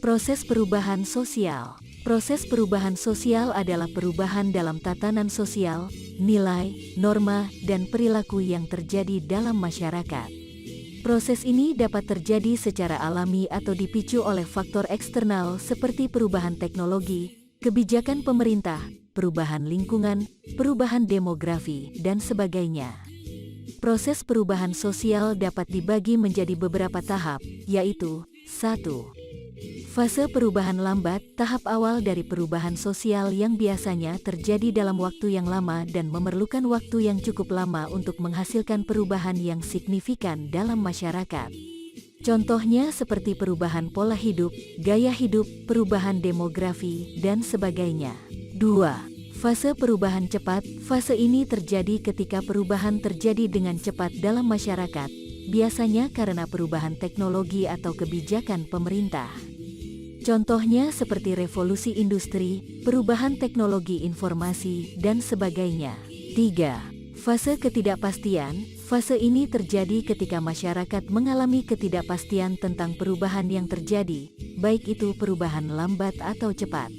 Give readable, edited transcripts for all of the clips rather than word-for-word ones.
Proses perubahan sosial. Proses perubahan sosial adalah perubahan dalam tatanan sosial, nilai, norma, dan perilaku yang terjadi dalam masyarakat. Proses ini dapat terjadi secara alami atau dipicu oleh faktor eksternal seperti perubahan teknologi, kebijakan pemerintah, perubahan lingkungan, perubahan demografi, dan sebagainya. Proses perubahan sosial dapat dibagi menjadi beberapa tahap, yaitu 1. Fase perubahan lambat, tahap awal dari perubahan sosial yang biasanya terjadi dalam waktu yang lama dan memerlukan waktu yang cukup lama untuk menghasilkan perubahan yang signifikan dalam masyarakat. Contohnya seperti perubahan pola hidup, gaya hidup, perubahan demografi, dan sebagainya. 2. Fase perubahan cepat, fase ini terjadi ketika perubahan terjadi dengan cepat dalam masyarakat, biasanya karena perubahan teknologi atau kebijakan pemerintah. Contohnya seperti revolusi industri, perubahan teknologi informasi, dan sebagainya. 3. Fase ketidakpastian, fase ini terjadi ketika masyarakat mengalami ketidakpastian tentang perubahan yang terjadi, baik itu perubahan lambat atau cepat.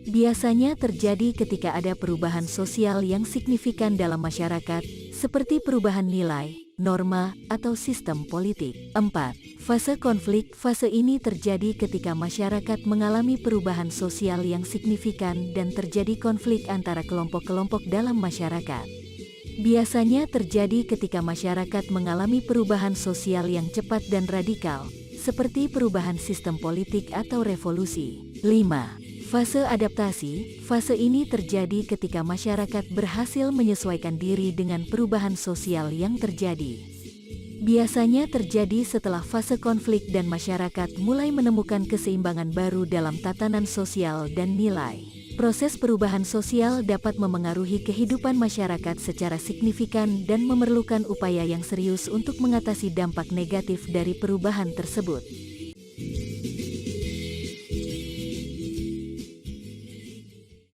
Biasanya terjadi ketika ada perubahan sosial yang signifikan dalam masyarakat, seperti perubahan nilai, norma, atau sistem politik. 4. Fase konflik, fase ini terjadi ketika masyarakat mengalami perubahan sosial yang signifikan dan terjadi konflik antara kelompok-kelompok dalam masyarakat. Biasanya terjadi ketika masyarakat mengalami perubahan sosial yang cepat dan radikal, seperti perubahan sistem politik atau revolusi. 5. Fase adaptasi, fase ini terjadi ketika masyarakat berhasil menyesuaikan diri dengan perubahan sosial yang terjadi. Biasanya terjadi setelah fase konflik dan masyarakat mulai menemukan keseimbangan baru dalam tatanan sosial dan nilai. Proses perubahan sosial dapat memengaruhi kehidupan masyarakat secara signifikan dan memerlukan upaya yang serius untuk mengatasi dampak negatif dari perubahan tersebut.